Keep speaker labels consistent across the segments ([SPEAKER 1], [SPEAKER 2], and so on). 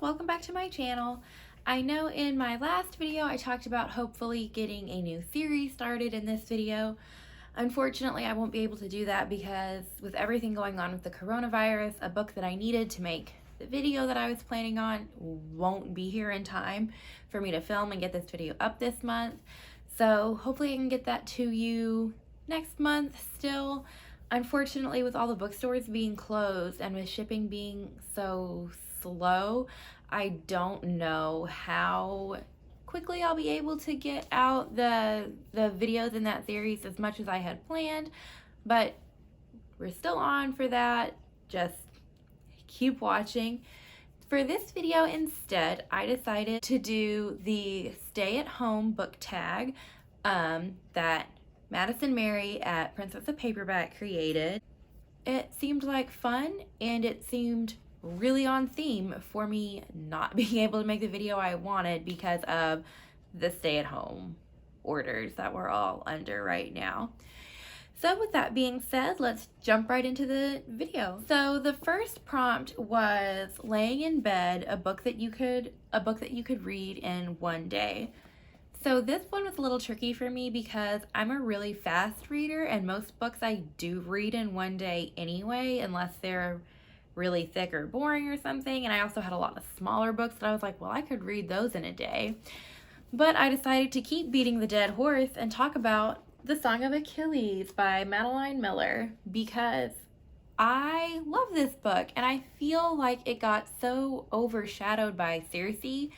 [SPEAKER 1] welcome back to my channel. I know in my last video I talked about hopefully getting a new series started in this video. Unfortunately, I won't be able to do that because with everything going on with the coronavirus, a book that I needed to make the video that I was planning on won't be here in time for me to film and get this video up this month. So hopefully I can get that to you next month still. Unfortunately, with all the bookstores being closed and with shipping being so slow, I don't know how quickly I'll be able to get out the videos in that series as much as I had planned, but we're still on for that. Just keep watching. For this video instead, I decided to do the stay-at-home book tag that Madison Mary at Princess of Paperback created. It seemed like fun and it seemed really on theme for me not being able to make the video I wanted because of the stay-at-home orders that we're all under right now. So with that being said, let's jump right into the video. So the first prompt was laying in bed, a book that you could read in one day. So this one was a little tricky for me because I'm a really fast reader and most books I do read in one day anyway, unless they're really thick or boring or something. And I also had a lot of smaller books that I was like, well, I could read those in a day. But I decided to keep beating the dead horse and talk about The Song of Achilles by Madeline Miller because I love this book and I feel like it got so overshadowed by Circe,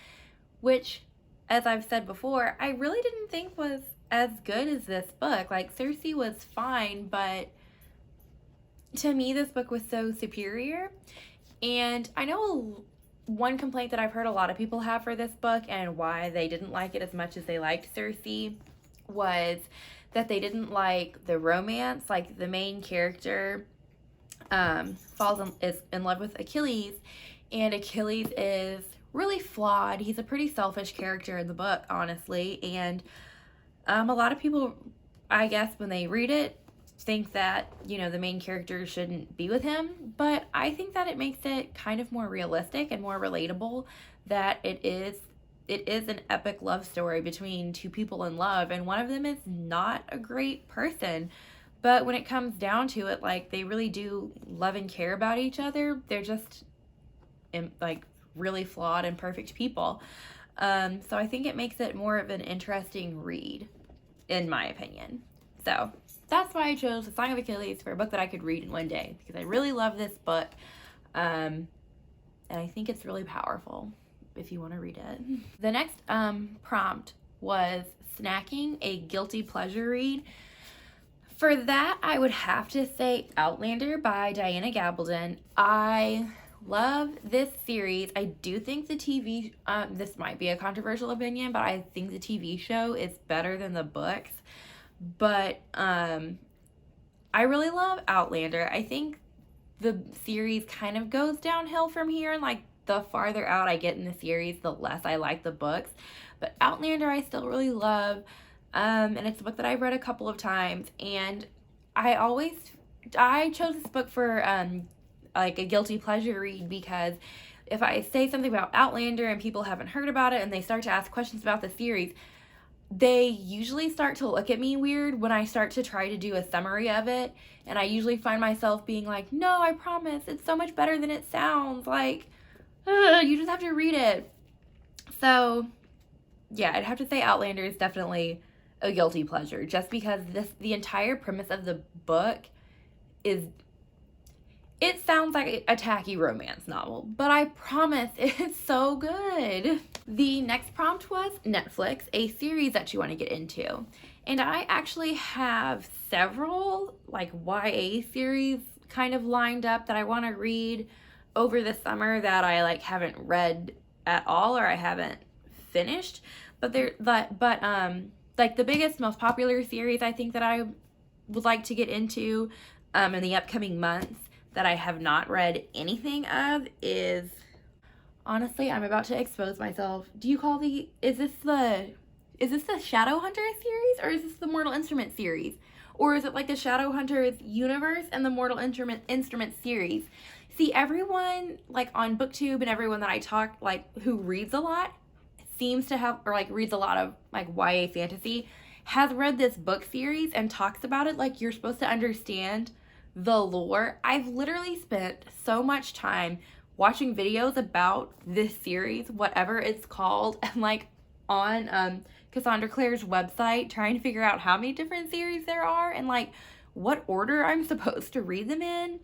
[SPEAKER 1] which, as I've said before, I really didn't think was as good as this book. Like, Circe was fine, but to me, this book was so superior. And I know one complaint that I've heard a lot of people have for this book and why they didn't like it as much as they liked Circe was that they didn't like the romance. Like, the main character is in love with Achilles, and Achilles is really flawed. He's a pretty selfish character in the book, honestly, and a lot of people, I guess, when they read it, think that, you know, the main character shouldn't be with him, but I think that it makes it kind of more realistic and more relatable that it is an epic love story between two people in love, and one of them is not a great person, but when it comes down to it, like, they really do love and care about each other. They're just like really flawed and perfect people. So I think it makes it more of an interesting read, in my opinion. So that's why I chose The Song of Achilles for a book that I could read in one day, because I really love this book, and I think it's really powerful if you want to read it. The next prompt was snacking, a guilty pleasure read. For that, I would have to say Outlander by Diana Gabaldon. I love this series. I do think the TV, this might be a controversial opinion, but I think the TV show is better than the books. But I really love Outlander. I think the series kind of goes downhill from here, and like the farther out I get in the series, the less I like the books. But Outlander I still really love, and it's a book that I've read a couple of times, and I chose this book for like a guilty pleasure read because if I say something about Outlander and people haven't heard about it and they start to ask questions about the series, they usually start to look at me weird when I start to try to do a summary of it, and I usually find myself being like, no, I promise, it's so much better than it sounds, like, you just have to read it. So yeah, I'd have to say Outlander is definitely a guilty pleasure, just because the entire premise of the book is, it sounds like a tacky romance novel, but I promise it's so good. The next prompt was Netflix, a series that you want to get into. And I actually have several like YA series kind of lined up that I want to read over the summer that I like haven't read at all or I haven't finished. But like the biggest, most popular series I think that I would like to get into in the upcoming months that I have not read anything of is, honestly, I'm about to expose myself. Is this the Shadowhunters series, or is this the Mortal Instruments series? Or is it like the Shadowhunters universe and the Mortal Instruments series? See, everyone, like, on BookTube and everyone that I talk, like, who reads a lot, seems to have, or, like, reads a lot of, like, YA fantasy, has read this book series and talks about it like you're supposed to understand the lore. I've literally spent so much time watching videos about this series, whatever it's called, and, like, on Cassandra Clare's website, trying to figure out how many different series there are and, like, what order I'm supposed to read them in.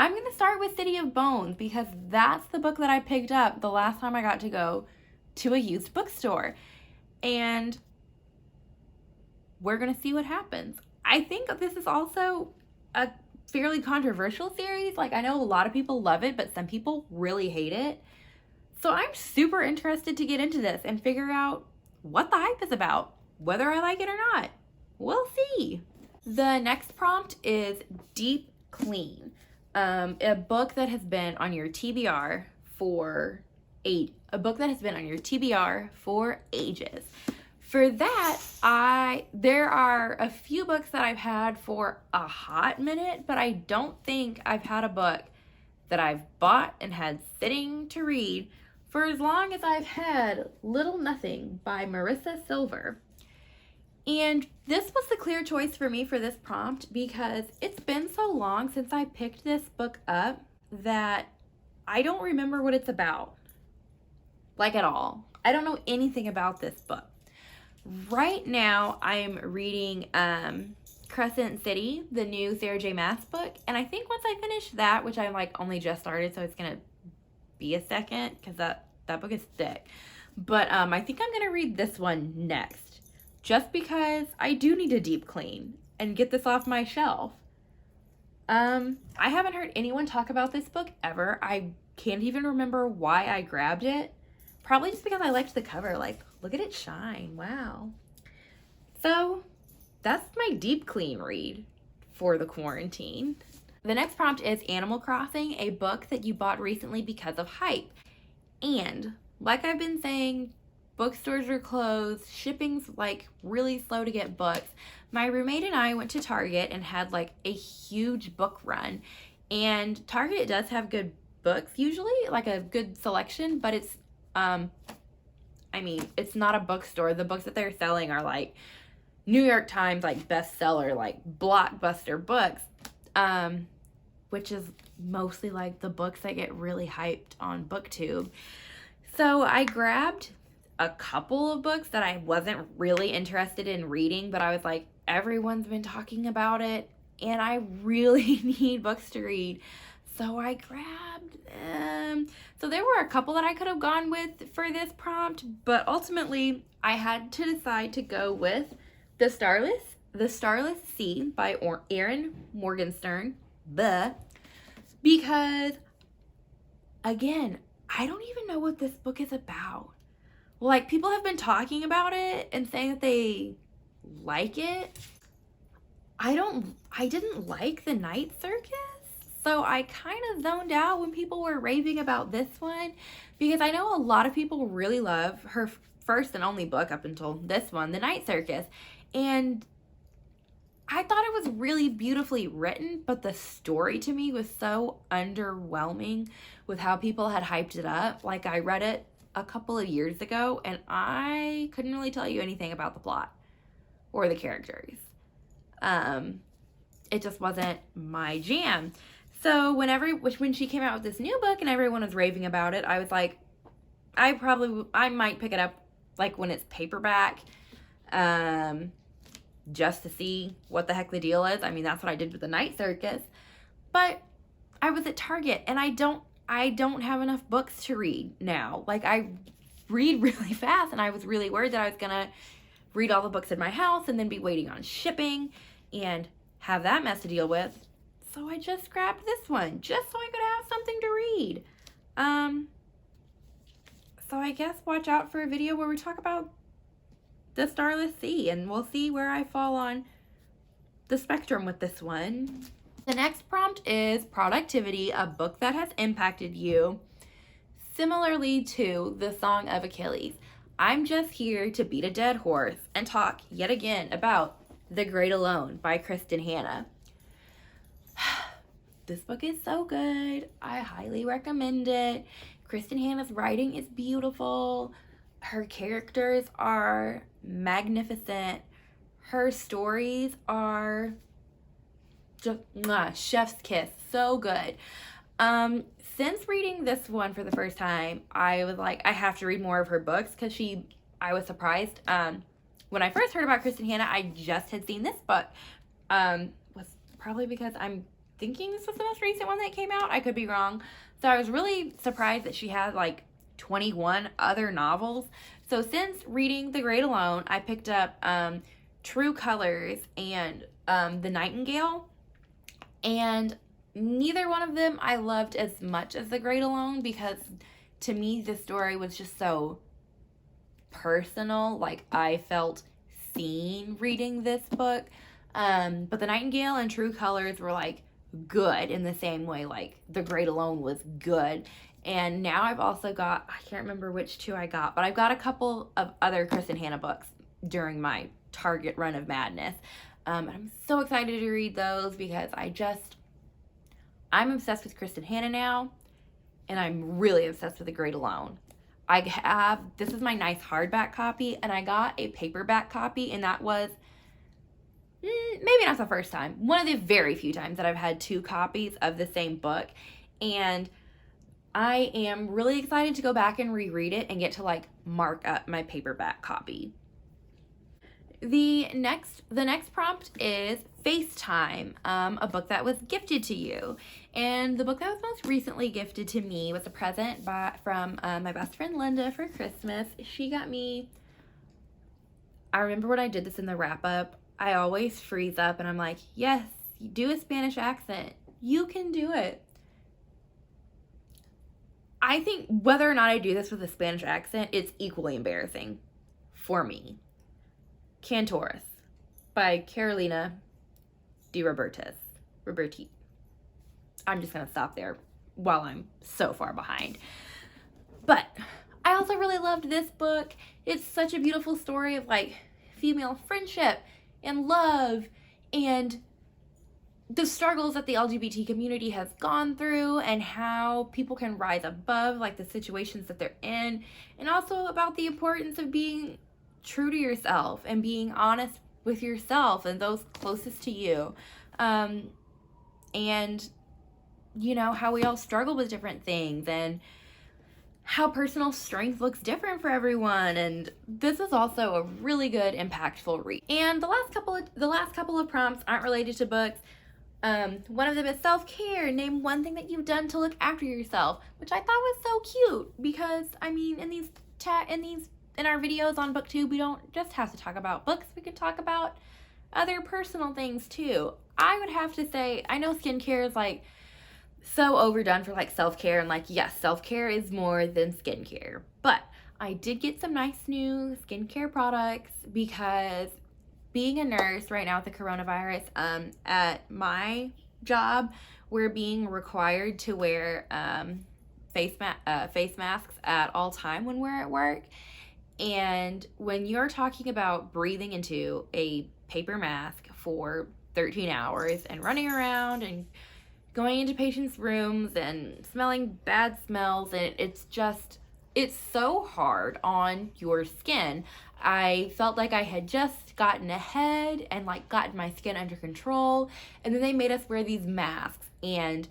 [SPEAKER 1] I'm going to start with City of Bones because that's the book that I picked up the last time I got to go to a used bookstore. And we're going to see what happens. I think this is also a fairly controversial series. Like, I know a lot of people love it, but some people really hate it. So I'm super interested to get into this and figure out what the hype is about, whether I like it or not. We'll see. The next prompt is Deep Clean. A book that has been on your TBR for ages. For that, there are a few books that I've had for a hot minute, but I don't think I've had a book that I've bought and had sitting to read for as long as I've had Little Nothing by Marissa Silver. And this was the clear choice for me for this prompt because it's been so long since I picked this book up that I don't remember what it's about. Like, at all. I don't know anything about this book. Right now, I'm reading Crescent City, the new Sarah J. Maas book. And I think once I finish that, which I'm, like, only just started, so it's going to be a second because that book is thick. But I think I'm going to read this one next. Just because I do need a deep clean and get this off my shelf. I haven't heard anyone talk about this book ever. I can't even remember why I grabbed it. Probably just because I liked the cover. Like, look at it shine. Wow. So, that's my deep clean read for the quarantine. The next prompt is Animal Crossing, a book that you bought recently because of hype. And, like I've been saying, bookstores are closed, shipping's like really slow to get books. My roommate and I went to Target and had like a huge book run. And Target does have good books usually, like a good selection, but it's it's not a bookstore. The books that they're selling are like New York Times like bestseller, like blockbuster books. Which is mostly like the books that get really hyped on BookTube. So I grabbed a couple of books that I wasn't really interested in reading, but I was like, everyone's been talking about it and I really need books to read. So I grabbed them. So there were a couple that I could have gone with for this prompt, but ultimately I had to decide to go with The Starless Sea by Erin Morgenstern. Because, again, I don't even know what this book is about. Like, people have been talking about it and saying that they like it. I didn't like The Night Circus, so I kind of zoned out when people were raving about this one because I know a lot of people really love her first and only book up until this one, The Night Circus, and I thought it was really beautifully written, but the story to me was so underwhelming with how people had hyped it up. Like, I read it a couple of years ago and I couldn't really tell you anything about the plot or the characters. It just wasn't my jam. So when she came out with this new book and everyone was raving about it, I was like, I might pick it up like when it's paperback, just to see what the heck the deal is. I mean, that's what I did with The Night Circus. But I was at Target and I don't have enough books to read now. Like, I read really fast and I was really worried that I was gonna read all the books in my house and then be waiting on shipping and have that mess to deal with. So I just grabbed this one just so I could have something to read. So I guess watch out for a video where we talk about The Starless Sea and we'll see where I fall on the spectrum with this one. The next prompt is Productivity, a book that has impacted you similarly to the Song of Achilles. I'm just here to beat a dead horse and talk yet again about The Great Alone by Kristen Hanna. this book is so good. I highly recommend it. Kristen Hanna's writing is beautiful. Her characters are magnificent. Her stories are just chef's kiss. So good. Since reading this one for the first time, I was like, I have to read more of her books because I was surprised. When I first heard about Kristen Hanna, I just had seen this book. Was probably because I'm thinking this was the most recent one that came out. I could be wrong. So I was really surprised that she had like 21 other novels. So since reading The Great Alone, I picked up True Colors and The Nightingale. And neither one of them I loved as much as The Great Alone, because to me the story was just so personal. Like, I felt seen reading this book. But The Nightingale and True Colors were like good in the same way like The Great Alone was good. And now I've also got, I can't remember which two I got, but I've got a couple of other Kristen Hanna books during my Target run of madness. I'm so excited to read those because I'm obsessed with Kristen Hanna now, and I'm really obsessed with The Great Alone. This is my nice hardback copy, and I got a paperback copy, and that was maybe not the first time. One of the very few times that I've had two copies of the same book, and I am really excited to go back and reread it and get to like mark up my paperback copy. The next prompt is FaceTime, a book that was gifted to you. And the book that was most recently gifted to me was a present from my best friend Linda for Christmas. She got me, I remember when I did this in the wrap up, I always freeze up and I'm like, yes, do a Spanish accent. You can do it. I think whether or not I do this with a Spanish accent, it's equally embarrassing for me. Cantores by Carolina de Roberti. I'm just going to stop there while I'm so far behind. But I also really loved this book. It's such a beautiful story of like female friendship and love and the struggles that the LGBT community has gone through and how people can rise above like the situations that they're in, and also about the importance of being true to yourself and being honest with yourself and those closest to you. And you know, how we all struggle with different things and how personal strength looks different for everyone. And this is also a really good, impactful read. And the last couple of prompts aren't related to books. One of them is self-care. Name one thing that you've done to look after yourself, which I thought was so cute because I mean, in our videos on BookTube, we don't just have to talk about books. We can talk about other personal things too. I would have to say, I know skincare is like so overdone for like self-care, and like, yes, self-care is more than skincare, but I did get some nice new skincare products because being a nurse right now with the coronavirus, at my job, we're being required to wear face masks at all time when we're at work. And when you're talking about breathing into a paper mask for 13 hours and running around and going into patients' rooms and smelling bad smells, and it's so hard on your skin. I felt like I had just gotten ahead and like gotten my skin under control, and then they made us wear these masks, and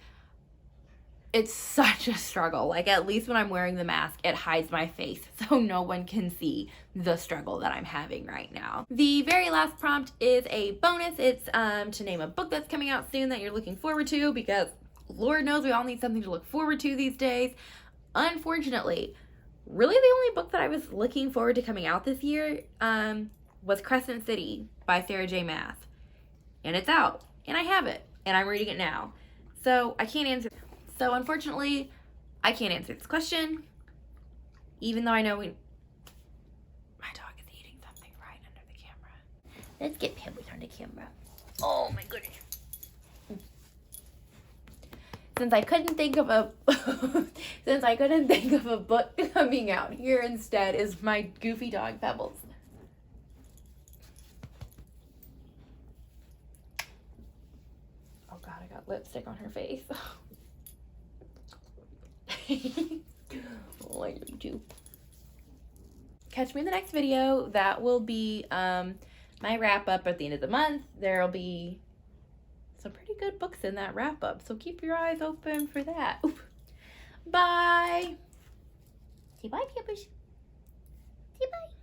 [SPEAKER 1] it's such a struggle. Like, at least when I'm wearing the mask, it hides my face so no one can see the struggle that I'm having right now. The very last prompt is a bonus. It's to name a book that's coming out soon that you're looking forward to, because Lord knows we all need something to look forward to these days. Unfortunately, really the only book that I was looking forward to coming out this year was Crescent City by Sarah J. Maas. And it's out, and I have it, and I'm reading it now. So unfortunately, I can't answer this question, even though I know my dog is eating something right under the camera. Let's get Pebbles on the camera. Oh my goodness. Since I couldn't think of a book coming out, here instead is my goofy dog Pebbles. Oh God, I got lipstick on her face. Oh, I do too. Catch me in the next video. That will be my wrap up at the end of the month. There'll be some pretty good books in that wrap up, so keep your eyes open for that. Ooh. Bye. Say bye, Campers. Say bye.